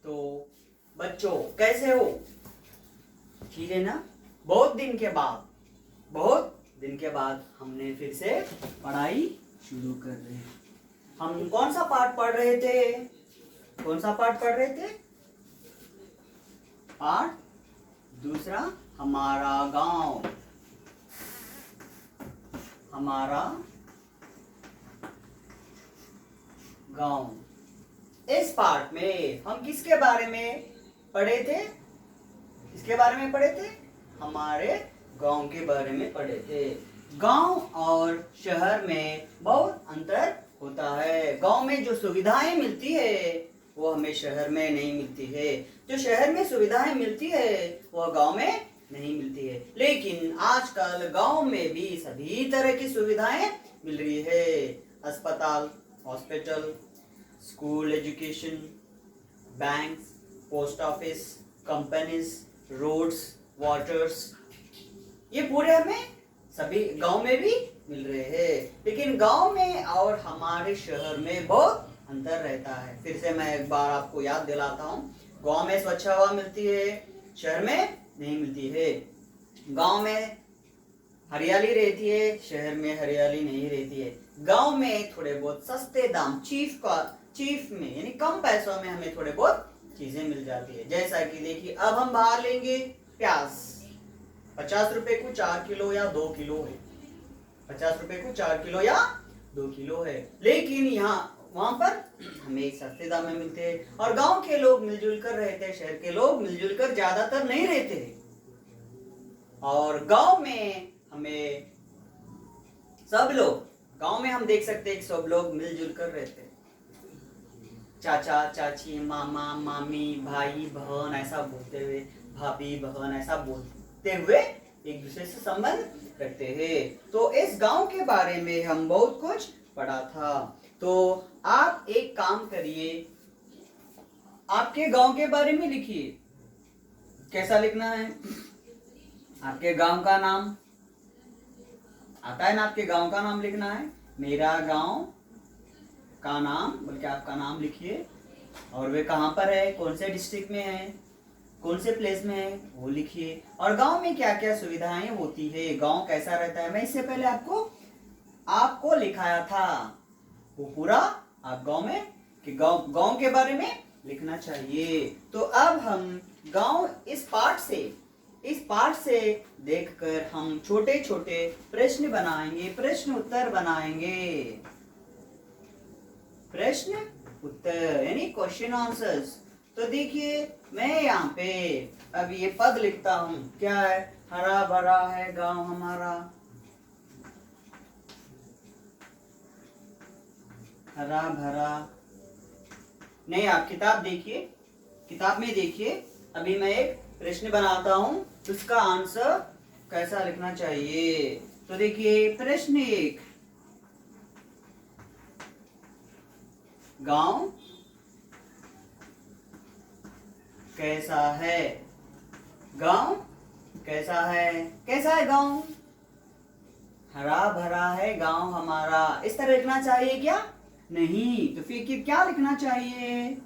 तो बच्चों कैसे हो? ठीक है ना? बहुत दिन के बाद हमने फिर से पढ़ाई शुरू कर रहे हैं। हम कौन सा पाठ पढ़ रहे थे? पाठ दूसरा, हमारा गांव। इस पाठ में हम किसके बारे में पढ़े थे? हमारे गांव के बारे में पढ़े थे। गांव और शहर में बहुत अंतर होता है। गांव में जो सुविधाएं मिलती है वो हमें शहर में नहीं मिलती है। जो शहर में सुविधाएं मिलती है वो गांव में नहीं मिलती है। लेकिन आजकल गांव में भी सभी तरह की सुविधाएं मिल रही है। अस्पताल, hospital, school education, banks, post office, companies, roads, waters, ये पूरे हमें सभी गांव में भी मिल रहे हैं। लेकिन गांव में और हमारे शहर में बहुत अंतर रहता है। फिर से मैं एक बार आपको याद दिलाता हूँ। गांव में स्वच्छ हवा मिलती है, शहर में नहीं मिलती है। गांव में हरियाली रहती है, शहर में हरियाली नहीं रहती है। गांव में थोड़े बहुत सस्ते दाम, चीफ में यानी कम पैसों में हमें थोड़े बहुत चीजें मिल जाती है। जैसा कि देखिए, अब हम बाहर लेंगे प्याज, 50 रुपए को 4 किलो या 2 किलो है। 50 रुपए को 4 किलो या 2 किलो है। लेकिन वहां पर हमें सस्ते दाम में मिलते हैं। और गांव के लोग मिलजुल कर रहते हैं, शहर के लोग मिलजुल कर ज्यादातर नहीं रहते। और गांव में हम देख सकते हैं कि सब लोग मिलजुल कर रहते हैं। चाचा चाची, मामा मामी, भाई बहन ऐसा बोलते हुए, भाभी बहन ऐसा बोलते हुए एक दूसरे से संबंध रखते हैं। तो इस गांव के बारे में हम बहुत कुछ पढ़ा था। तो आप एक काम करिए, आपके गांव के बारे में लिखिए। कैसा लिखना है? आपके गांव का नाम आता है ना? आपके गांव का नाम लिखना है। मेरा गांव का नाम बोल के आपका नाम लिखिए। और वे कहाँ पर है, कौन से डिस्ट्रिक्ट में है, कौन से प्लेस में है, वो लिखिए। और गांव में क्या क्या सुविधाएं होती है, गांव कैसा रहता है, मैं इससे पहले आपको लिखाया था। वो पूरा आप गांव के बारे में लिखना चाहिए। तो अब हम गांव इस पाठ से देखकर हम छोटे छोटे प्रश्न बनाएंगे, प्रश्न उत्तर यानी क्वेश्चन आंसर्स। तो देखिए, मैं यहाँ पे अब ये पद लिखता हूँ। क्या है? हरा भरा है गांव हमारा, हरा भरा। नहीं, आप किताब में देखिए। अभी मैं एक प्रश्न बनाता हूँ, उसका आंसर कैसा लिखना चाहिए। तो देखिए, प्रश्न 1, गांव कैसा है? गांव कैसा है? कैसा है गांव? हरा भरा है गांव हमारा। इस तरह लिखना चाहिए क्या? नहीं। तो फिर क्या लिखना चाहिए?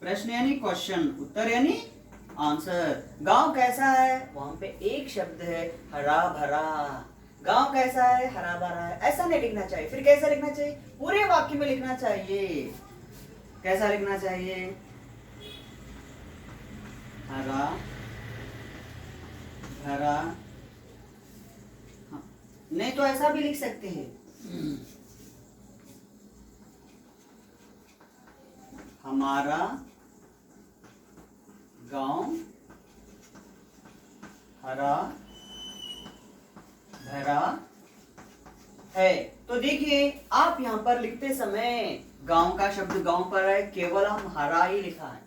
प्रश्न यानी क्वेश्चन, उत्तर यानी आंसर। गांव कैसा है? वहां पे एक शब्द है, हरा भरा। गांव कैसा है? हरा भरा है। ऐसा नहीं लिखना चाहिए। फिर कैसा लिखना चाहिए? पूरे वाक्य में लिखना चाहिए। कैसा लिखना चाहिए? हरा भरा। नहीं तो ऐसा भी लिख सकते हैं, हमारा गांव हरा भरा है। तो देखिए, आप यहाँ पर लिखते समय गांव का शब्द गांव पर है, केवल हम हरा ही लिखा है,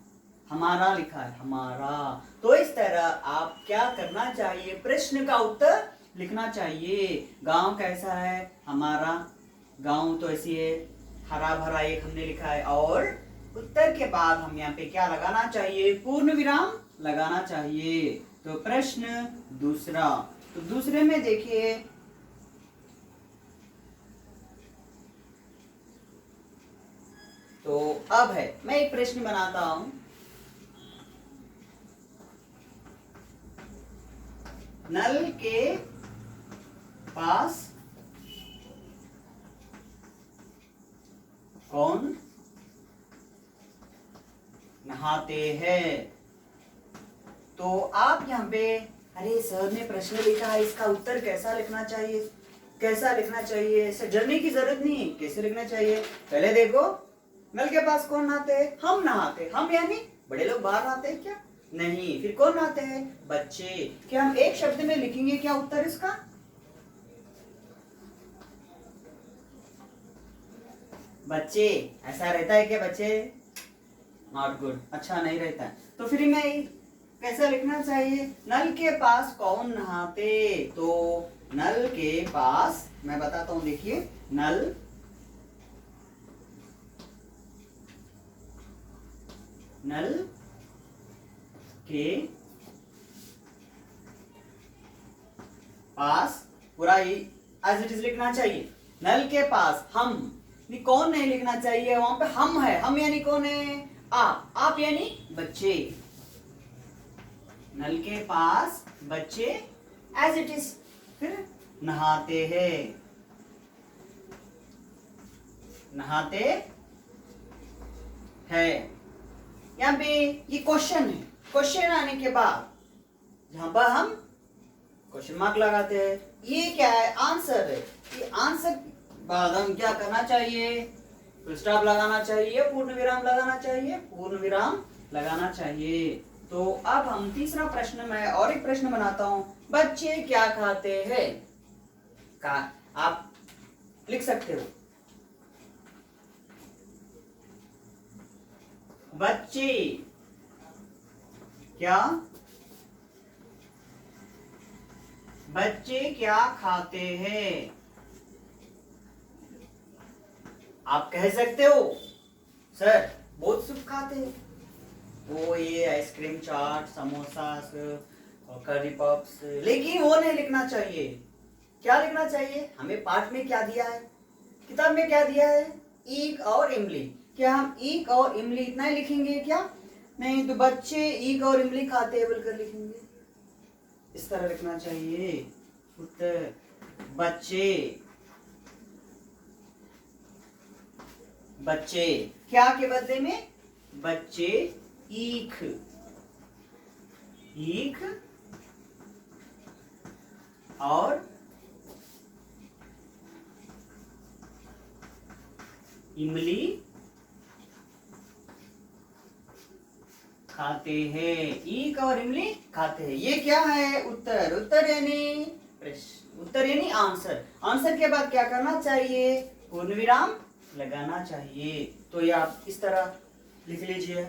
हमारा लिखा है, हमारा। तो इस तरह आप क्या करना चाहिए? प्रश्न का उत्तर लिखना चाहिए। गांव कैसा है? हमारा गांव तो ऐसी है, हरा भरा एक हमने लिखा है। और उत्तर के बाद हम यहाँ पे क्या लगाना चाहिए? पूर्ण विराम लगाना चाहिए। तो प्रश्न दूसरा, तो दूसरे में देखिए, तो अब है, मैं एक प्रश्न बनाता हूं। नल के पास कौन नहाते हैं? तो आप यहाँ पे, अरे सर ने प्रश्न लिखा है, इसका उत्तर कैसा लिखना चाहिए, कैसा लिखना चाहिए, ऐसे डरने की जरूरत नहीं है। कैसे लिखना चाहिए, पहले देखो, नल के पास कौन नहाते हैं? हम नहाते हैं। हम यानी बड़े लोग बाहर नहाते हैं क्या? नहीं। फिर कौन नहाते हैं? बच्चे। क्या हम एक शब्द में लिखेंगे क्या उत्तर इसका? बच्चे। ऐसा रहता है क्या बच्चे? नॉट गुड, अच्छा नहीं रहता है। तो फिर मैं कैसा लिखना चाहिए? नल के पास कौन नहाते? तो नल के पास, मैं बताता हूं, देखिए, नल के पास, पूरा ही एज इट इज लिखना चाहिए। नल के पास हम, कौन नहीं लिखना चाहिए, वहां पे हम है। हम यानी कौन है? आप यानी बच्चे। नल के पास बच्चे एज इट इज, फिर नहाते हैं, नहाते हैं। यहाँ पे ये क्वेश्चन है। क्वेश्चन आने के बाद जहां पर हम क्वेश्चन मार्क लगाते हैं, ये क्या है? आंसर है। ये आंसर बाद हम क्या करना चाहिए? फुल स्टॉप लगाना चाहिए, पूर्ण विराम लगाना चाहिए, पूर्ण विराम लगाना चाहिए। तो अब हम तीसरा प्रश्न में और एक प्रश्न बनाता हूं। बच्चे क्या खाते हैं? का आप लिख सकते हो। बच्चे क्या खाते हैं? आप कह सकते हो सर बहुत सुख खाते हैं, वो ये आइसक्रीम, चाट, समोसा, करी पफ्स, लेकिन वो नहीं लिखना चाहिए। क्या लिखना चाहिए? हमें पाठ में क्या दिया है, किताब में क्या दिया है? ईख और इमली। क्या हम ईख और इमली इतना ही लिखेंगे क्या? नहीं, तो बच्चे ईख और इमली खाते हैं बोलकर लिखेंगे। इस तरह लिखना चाहिए उत्तर। बच्चे क्या के बदले में? बच्चे ईख और इमली खाते हैं। ईख और इमली खाते हैं। ये क्या है? उत्तर। उत्तर यानी प्रश्न, उत्तर यानी आंसर। आंसर के बाद क्या करना चाहिए? पूर्ण विराम लगाना चाहिए। तो ये आप इस तरह लिख लीजिए।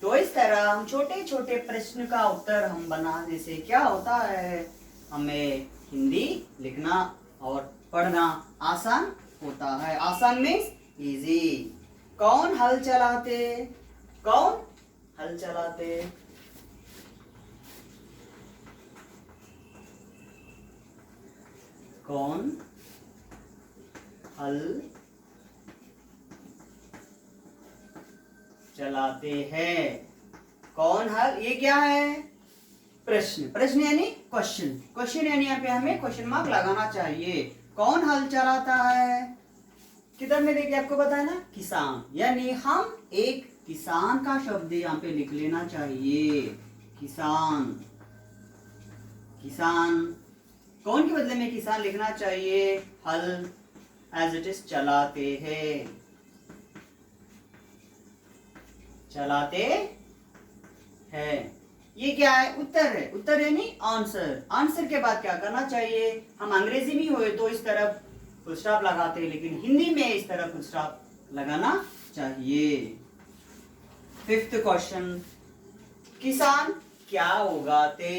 तो इस तरह हम छोटे छोटे प्रश्न का उत्तर हम बनाने से क्या होता है, हमें हिंदी लिखना और पढ़ना आसान होता है। आसान मीन्स इजी। कौन हल चलाते? कौन हल चलाते? कौन हल चलाते हैं? कौन हल, ये क्या है? प्रश्न। प्रश्न यानी क्वेश्चन। क्वेश्चन यानी यहाँ पे हमें क्वेश्चन मार्क लगाना चाहिए। कौन हल चलाता है? किधर में देखिए, आपको पता है ना, किसान। यानी हम एक किसान का शब्द यहाँ पे लिख लेना चाहिए। किसान। किसान कौन के बदले में किसान लिखना चाहिए? हल एज इट इज चलाते हैं। चलाते हैं। ये क्या है? उत्तर है। उत्तर यानी आंसर। आंसर के बाद क्या करना चाहिए? हम अंग्रेजी में हुए तो इस तरफ फुल स्टॉप लगाते हैं, लेकिन हिंदी में इस तरह फुल स्टॉप लगाना चाहिए। फिफ्थ क्वेश्चन, किसान क्या उगाते?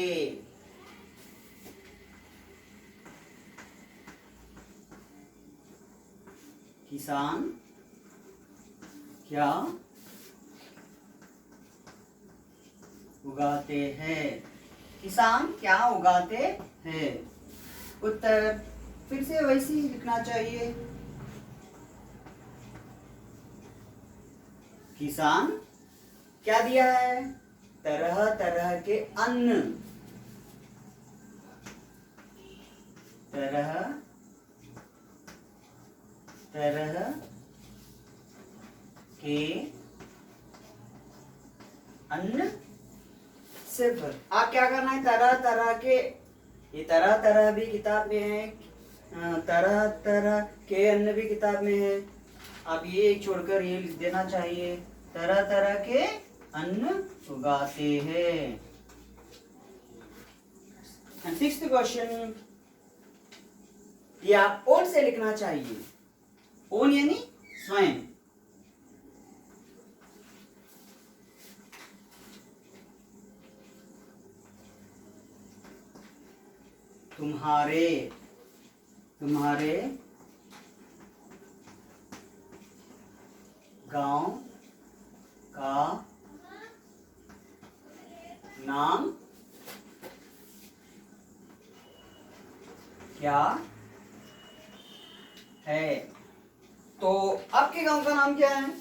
किसान क्या उगाते हैं? किसान क्या उगाते हैं? उत्तर फिर से वैसे ही लिखना चाहिए। किसान क्या दिया है? तरह तरह के अन्न, तरह तरह के अन्न सिर्फ। आप क्या करना है? तरह तरह के, ये तरह तरह भी किताब में है, तरह तरह के अन्न भी किताब में है। आप ये छोड़कर ये लिख देना चाहिए, तरह तरह के अन्न उगाते हैं। सिक्स्थ क्वेश्चन, ये आप ओन से लिखना चाहिए। ओन यानी स्वयं। तुम्हारे, तुम्हारे गांव का नाम क्या है? तो आपके गांव का नाम क्या है?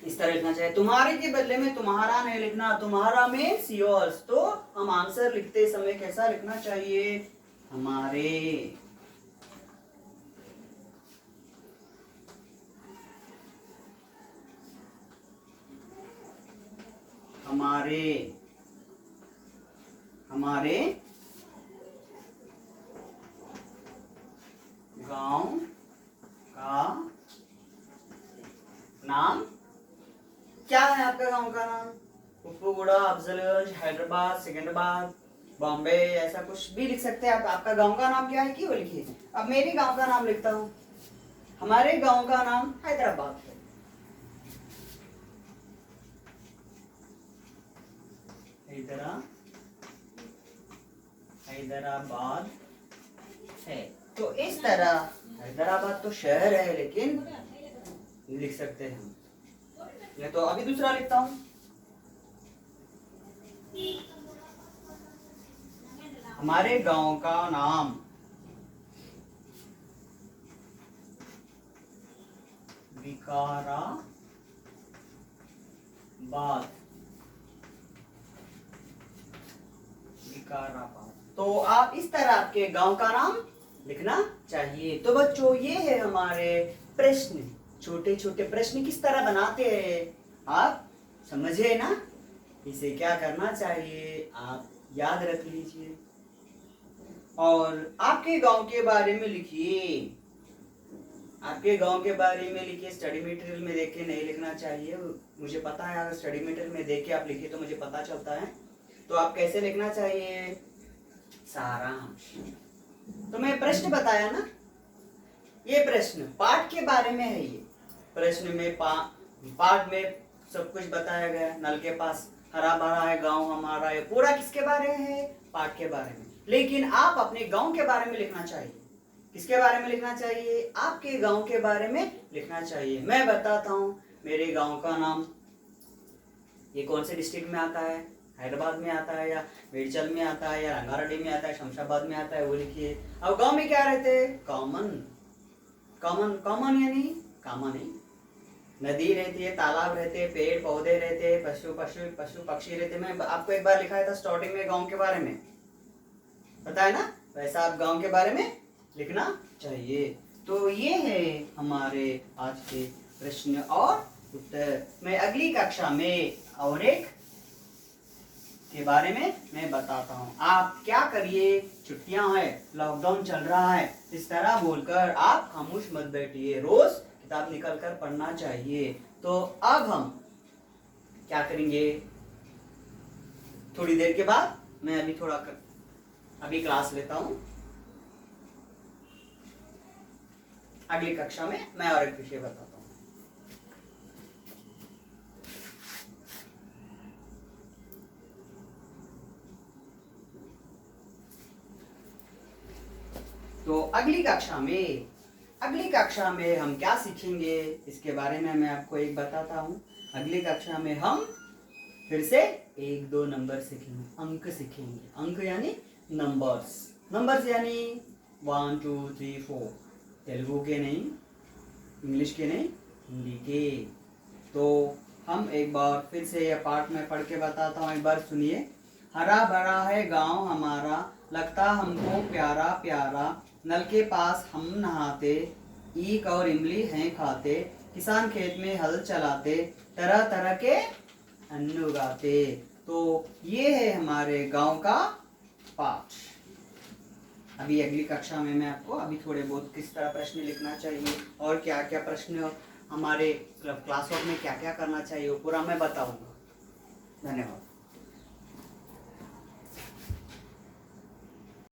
इस तरह लिखना चाहिए। तुम्हारे के बदले में तुम्हारा नहीं लिखना, तुम्हारा में योर्स। तो हम आंसर लिखते समय कैसा लिखना चाहिए? हमारे। हमारे, हमारे गांव का नाम क्या है? आपका गांव का नाम कुप्पूगुड़ा, अफजलगंज, हैदराबाद, सिकंदराबाद, बॉम्बे, ऐसा कुछ भी लिख सकते हैं आप। आपका गांव का नाम क्या है कि वो लिखिए। अब मेरे गांव का नाम लिखता हूं। हमारे गांव का नाम हैदराबाद है। हैदराबाद है। तो इस तरह हैदराबाद तो शहर है, लेकिन लिख सकते हैं हम। ये तो अभी दूसरा लिखता हूं। हमारे गांव का नाम विकाराबाद। विकाराबाद। तो आप इस तरह आपके गांव का नाम लिखना चाहिए। तो बच्चों, ये है हमारे प्रश्न। छोटे छोटे प्रश्न किस तरह बनाते हैं आप समझे ना? इसे क्या करना चाहिए, आप याद रख लीजिए और आपके गांव के बारे में लिखिए। आपके गांव के बारे में लिखिए। स्टडी मटेरियल में देख के नहीं लिखना चाहिए। मुझे पता है, अगर स्टडी मटेरियल में देख के आप लिखिए तो मुझे पता चलता है। तो आप कैसे लिखना चाहिए? सारांश। तो मैं प्रश्न बताया ना, ये प्रश्न पाठ के बारे में है। ये प्रश्न में पाठ में सब कुछ बताया गया। नल के पास हरा भरा है, गांव हमारा है, पूरा किसके बारे में है? पाठ के बारे में। लेकिन आप अपने गांव के बारे में लिखना चाहिए। किसके बारे में लिखना चाहिए? आपके गांव के बारे में लिखना चाहिए। मैं बताता हूं, मेरे गांव का नाम, ये कौन से डिस्ट्रिक्ट में आता है? हैदराबाद में आता है, या मेडचल में आता है, या रंगारेड्डी में आता है, शमशाबाद में आता है, वो लिखिए। अब गांव में क्या रहते हैं? कॉमन। कॉमन, कॉमन यानी कॉमन ही। नदी रहती है, तालाब रहते हैं, पेड़ पौधे रहते हैं, पशु पक्षी रहते हैं। मैं आपको एक बार लिखाया था स्टार्टिंग में गांव के बारे में, पता है ना? वैसा आप गांव के बारे में लिखना चाहिए। तो ये है हमारे आज के प्रश्न और उत्तर। मैं अगली कक्षा में और एक के बारे में मैं बताता हूँ। आप क्या करिए, छुट्टियां हैं, लॉकडाउन चल रहा है, इस तरह बोलकर आप खामोश मत बैठिए। रोज किताब निकल कर पढ़ना चाहिए। तो अब हम क्या करेंगे, थोड़ी देर के बाद मैं अभी क्लास लेता हूँ। अगली कक्षा में मैं और एक विषय बताता हूँ। तो अगली कक्षा में हम क्या सीखेंगे, इसके बारे में मैं आपको एक बताता हूँ। अगली कक्षा में हम फिर से 1-2 नंबर सीखेंगे, अंक सीखेंगे। अंक यानी नंबर्स। नंबर्स यानी 1 2 3 4। तेलुगु के नहीं, इंग्लिश के नहीं, हिंदी के। तो हम एक बार फिर से यह पाठ में पढ़ के बताता हूँ, एक बार सुनिए। हरा भरा है गांव हमारा, लगता हमको प्यारा प्यारा, नल के पास हम नहाते, ईख और इमली हैं खाते, किसान खेत में हल चलाते, तरह तरह के अन्न उगाते। तो ये है हमारे गांव का पाठ। अभी अगली कक्षा में मैं आपको अभी थोड़े बहुत किस तरह प्रश्न लिखना चाहिए और क्या क्या प्रश्न हमारे क्लास वर्क में क्या क्या करना चाहिए वो पूरा मैं बताऊंगा। धन्यवाद।